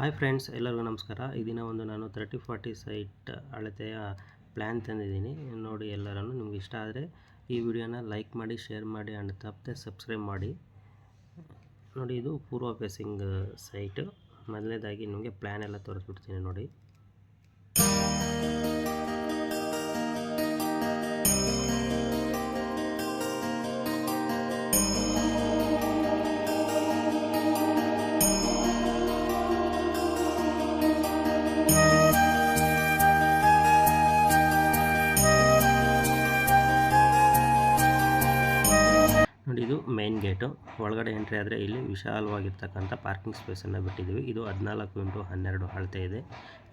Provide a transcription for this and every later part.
Hi friends, ಎಲ್ಲರಿಗೂ ನಮಸ್ಕಾರ. ಈ ದಿನ ನಾನು 30-40 ಸೈಟ್ ಅಳತೆಯ ಪ್ಲ್ಯಾನ್ ತಂದಿದ್ದೀನಿ. ನೋಡಿ, ಎಲ್ಲರನ್ನು ನಿಮ್ಗೆ ಇಷ್ಟ ಆದರೆ ಈ ವಿಡಿಯೋನ ಲೈಕ್ ಮಾಡಿ, ಶೇರ್ ಮಾಡಿ ಆ್ಯಂಡ್ ತಪ್ಪದೆ ಸಬ್ಸ್ಕ್ರೈಬ್ ಮಾಡಿ. ನೋಡಿ, ಇದು ಪೂರ್ವ ಫೇಸಿಂಗ್ ಸೈಟು. ಮೊದಲನೇದಾಗಿ ನಿಮಗೆ ಪ್ಲ್ಯಾನ್ ಎಲ್ಲ ತೋರಿಸ್ಬಿಡ್ತೀನಿ ನೋಡಿ. ನೋಡಿ, ಇದು ಮೇನ್ ಗೇಟು. ಒಳಗಡೆ ಎಂಟ್ರಿ ಆದರೆ ಇಲ್ಲಿ ವಿಶಾಲವಾಗಿರ್ತಕ್ಕಂಥ ಪಾರ್ಕಿಂಗ್ ಸ್ಪೇಸನ್ನು ಬಿಟ್ಟಿದ್ದೀವಿ. ಇದು 14x12 ಅಳತೆ ಇದೆ.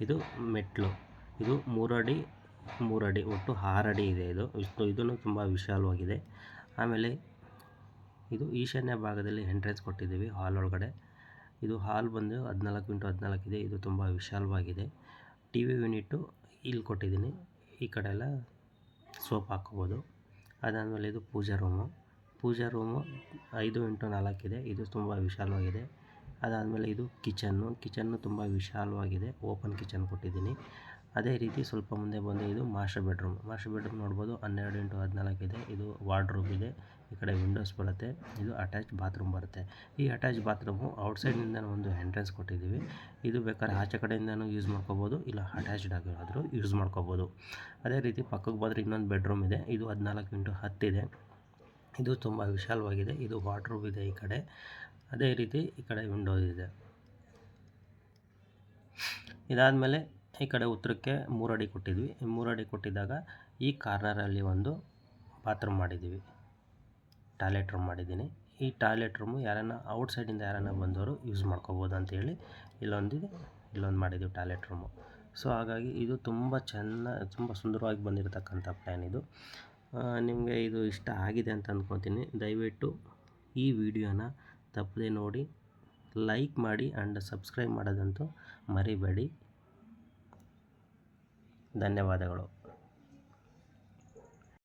ಇದು ಮೆಟ್ಲು. ಇದು 3 ಅಡಿ 3 ಅಡಿ, ಒಟ್ಟು 6 ಅಡಿ ಇದೆ. ಇದನ್ನು ತುಂಬ ವಿಶಾಲವಾಗಿದೆ. ಆಮೇಲೆ ಇದು ಈಶಾನ್ಯ ಭಾಗದಲ್ಲಿ ಎಂಟ್ರೆನ್ಸ್ ಕೊಟ್ಟಿದ್ದೀವಿ ಹಾಲ್ ಒಳಗಡೆ. ಇದು ಹಾಲ್ ಬಂದು 14x14 ಇದೆ. ಇದು ತುಂಬ ವಿಶಾಲವಾಗಿದೆ. ಟಿ ವಿ ಯೂನಿಟ್ಟು ಇಲ್ಲಿ ಕೊಟ್ಟಿದ್ದೀನಿ. ಈ ಕಡೆ ಎಲ್ಲ ಸೋಫಾ ಹಾಕ್ಕೋಬೋದು. ಅದಾದಮೇಲೆ ಇದು ಪೂಜಾ ರೂಮು 5x4 ಇದೆ. ಇದು ತುಂಬ ವಿಶಾಲವಾಗಿದೆ. ಅದಾದಮೇಲೆ ಇದು ಕಿಚನ್ನು ತುಂಬ ವಿಶಾಲವಾಗಿದೆ. ಓಪನ್ ಕಿಚನ್ ಕೊಟ್ಟಿದ್ದೀನಿ. ಅದೇ ರೀತಿ ಸ್ವಲ್ಪ ಮುಂದೆ ಬಂದು ಇದು ಮಾಸ್ಟರ್ ಬೆಡ್ರೂಮ್ ನೋಡ್ಬೋದು. 12x14 ಇದೆ. ಇದು ವಾರ್ಡ್ರೋಬ್ ಇದೆ. ಈ ಕಡೆ ವಿಂಡೋಸ್ ಬರುತ್ತೆ. ಇದು ಅಟ್ಯಾಚ್ ಬಾತ್ರೂಮ್ ಬರುತ್ತೆ. ಈ ಅಟ್ಯಾಚ್ ಬಾತ್ರೂಮು ಔಟ್ಸೈಡ್ನಿಂದ ಒಂದು ಎಂಟ್ರೆನ್ಸ್ ಕೊಟ್ಟಿದ್ದೀವಿ. ಇದು ಬೇಕಾದ್ರೆ ಆಚೆ ಕಡೆಯಿಂದನೂ ಯೂಸ್ ಮಾಡ್ಕೋಬೋದು, ಇಲ್ಲ ಅಟ್ಯಾಚ್ಡ್ ಆಗಿರೋದ್ರೂ ಯೂಸ್ ಮಾಡ್ಕೋಬೋದು. ಅದೇ ರೀತಿ ಪಕ್ಕಕ್ಕೆ ಬಂದರೆ ಇನ್ನೊಂದು ಬೆಡ್ರೂಮ್ ಇದೆ. ಇದು 14x10 ಇದೆ. ಇದು ತುಂಬ ವಿಶಾಲವಾಗಿದೆ. ಇದು ವಾರ್ಡ್ರೋಬ್ ಇದೆ ಈ ಕಡೆ. ಅದೇ ರೀತಿ ಈ ಕಡೆ ವಿಂಡೋಸ್ ಇದೆ. ಇದಾದಮೇಲೆ ಈ ಕಡೆ ಉತ್ತರಕ್ಕೆ 3 ಅಡಿ ಕೊಟ್ಟಿದ್ವಿ. 3 ಅಡಿ ಕೊಟ್ಟಿದ್ದಾಗ ಈ ಕಾರ್ನರಲ್ಲಿ ಒಂದು ಬಾತ್ರೂಮ್ ಮಾಡಿದ್ದೀವಿ, ಟಾಯ್ಲೆಟ್ ರೂಮ್ ಮಾಡಿದ್ದೀನಿ. ಈ ಟಾಯ್ಲೆಟ್ ರೂಮು ಔಟ್ಸೈಡಿಂದ ಯಾರನ್ನ ಬಂದವರು ಯೂಸ್ ಮಾಡ್ಕೋಬೋದು ಅಂತೇಳಿ ಇಲ್ಲೊಂದು ಮಾಡಿದ್ದೀವಿ ಟಾಯ್ಲೆಟ್ ರೂಮು. ಸೊ ಹಾಗಾಗಿ ಇದು ತುಂಬ ಸುಂದರವಾಗಿ ಬಂದಿರತಕ್ಕಂಥ ಪ್ಲ್ಯಾನ್ ಇದು. ನಿಮಗೆ ಇದು ಇಷ್ಟ ಆಗಿದೆ ಅಂತ ಅಂದ್ಕೊತೀನಿ. ದಯವಿಟ್ಟು ಈ ವಿಡಿಯೋನ ತಪ್ಪದೆ ನೋಡಿ, ಲೈಕ್ ಮಾಡಿ ಆ್ಯಂಡ್ ಸಬ್ಸ್ಕ್ರೈಬ್ ಮಾಡೋದಂತೂ ಮರಿಬೇಡಿ. ಧನ್ಯವಾದಗಳು.